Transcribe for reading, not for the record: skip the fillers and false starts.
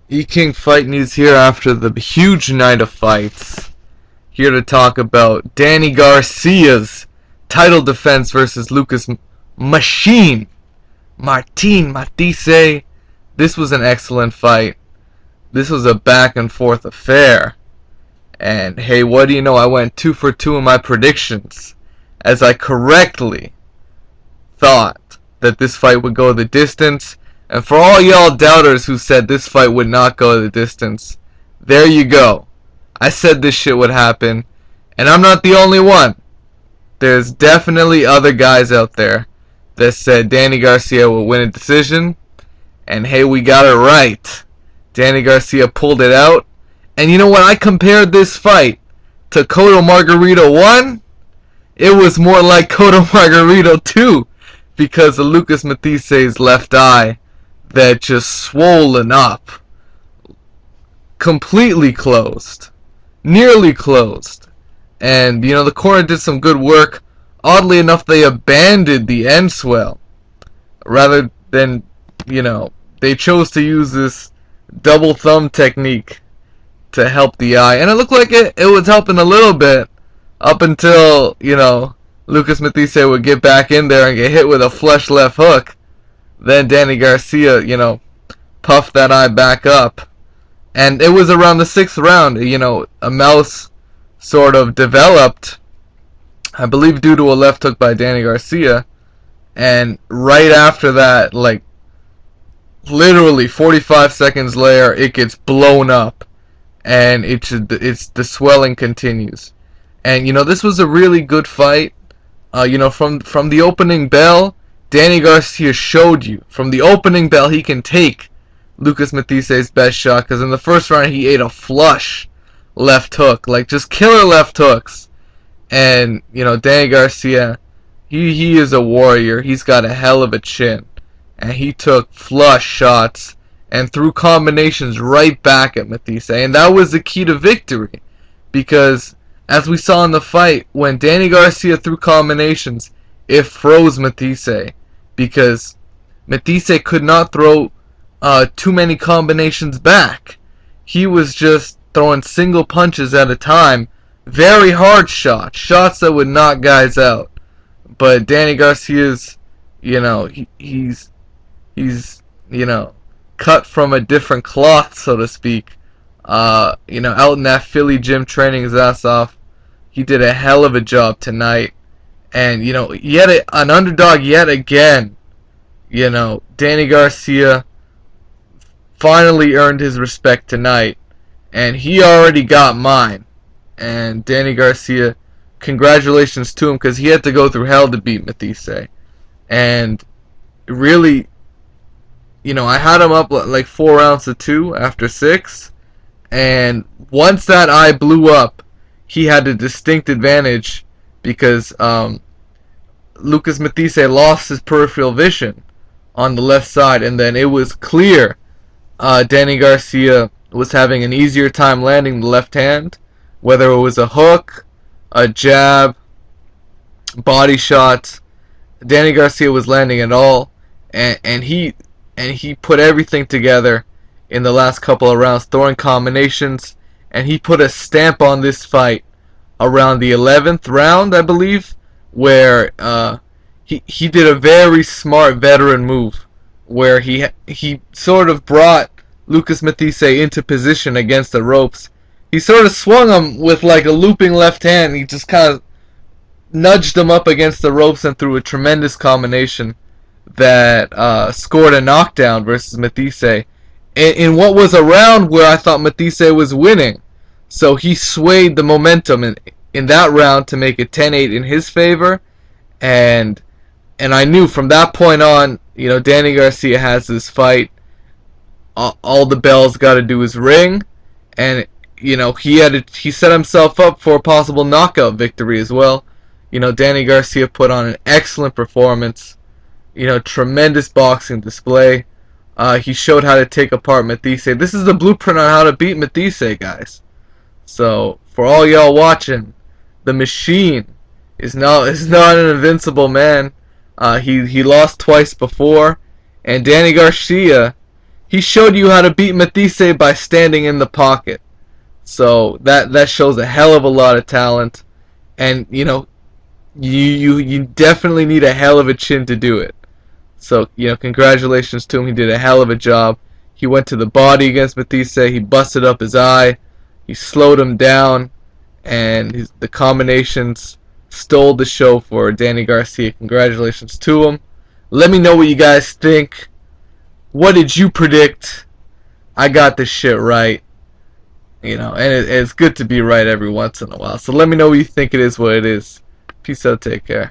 E-King Fight News here after the huge night of fights. Here to talk about Danny Garcia's title defense versus Lucas Matthysse. This was an excellent fight. This was a back and forth affair. And hey, what do you know? I went 2 for 2 in my predictions, as I correctly thought that this fight would go the distance. And for all y'all doubters who said this fight would not go the distance, there you go. I said this shit would happen, and I'm not the only one. There's definitely other guys out there that said Danny Garcia will win a decision, and hey, we got it right. Danny Garcia pulled it out, and you know what? I compared this fight to Cotto Margarito 1. It was more like Cotto Margarito 2 because of Lucas Matthysse left eye that just swollen up, completely closed, nearly closed. And you know, the corner did some good work. Oddly enough, they abandoned the end swell rather than, you know, they chose to use this double thumb technique to help the eye, and it looked like it was helping a little bit up until, you know, Lucas Matthysse would get back in there and get hit with a flush left hook. Then Danny Garcia, you know, puffed that eye back up. And it was around the 6th round, you know, a mouse sort of developed, I believe due to a left hook by Danny Garcia. And right after that, like, literally 45 seconds later, it gets blown up. And the swelling continues. And, you know, this was a really good fight. You know, from the opening bell, Danny Garcia showed you from the opening bell he can take Lucas Matthysse best shot, because in the first round he ate a flush left hook, like just killer left hooks. And you know, Danny Garcia, he is a warrior. He's got a hell of a chin, and he took flush shots and threw combinations right back at Matthysse, and that was the key to victory, because as we saw in the fight, when Danny Garcia threw combinations, it froze Matthysse, because Matthysse could not throw too many combinations back. He was just throwing single punches at a time, very hard shots that would knock guys out. But Danny Garcia's, you know, he's you know, cut from a different cloth, so to speak. You know, out in that Philly gym training his ass off. He did a hell of a job tonight. And, you know, yet an underdog yet again. You know, Danny Garcia finally earned his respect tonight. And he already got mine. And Danny Garcia, congratulations to him, because he had to go through hell to beat Matthysse. And really, you know, I had him up like 4 rounds to 2 after 6. And once that eye blew up, he had a distinct advantage, because Lucas Matthysse lost his peripheral vision on the left side, and then it was clear Danny Garcia was having an easier time landing the left hand, whether it was a hook, a jab, body shots. Danny Garcia was landing it all, and he put everything together in the last couple of rounds, throwing combinations, and he put a stamp on this fight around the 11th round, I believe, where he did a very smart veteran move, where he sort of brought Lucas Matthysse into position against the ropes. He sort of swung him with like a looping left hand. He just kind of nudged him up against the ropes and threw a tremendous combination that scored a knockdown versus Matthysse in what was a round where I thought Matthysse was winning. So he swayed the momentum in that round to make it 10-8 in his favor, and I knew from that point on, you know, Danny Garcia has this fight. All the bells got to do is ring, and you know, he set himself up for a possible knockout victory as well. You know, Danny Garcia put on an excellent performance. You know, tremendous boxing display. He showed how to take apart Matthysse. This is the blueprint on how to beat Matthysse, guys. So for all y'all watching, the machine is not an invincible man. He lost twice before, and Danny Garcia, he showed you how to beat Matthysse by standing in the pocket. So that shows a hell of a lot of talent, and you definitely need a hell of a chin to do it. So congratulations to him. He did a hell of a job. He went to the body against Matthysse. He busted up his eye. He slowed him down, and the combinations stole the show for Danny Garcia. Congratulations to him. Let me know what you guys think. What did you predict? I got this shit right. And it's good to be right every once in a while. So let me know what you think it is, what it is. Peace out, take care.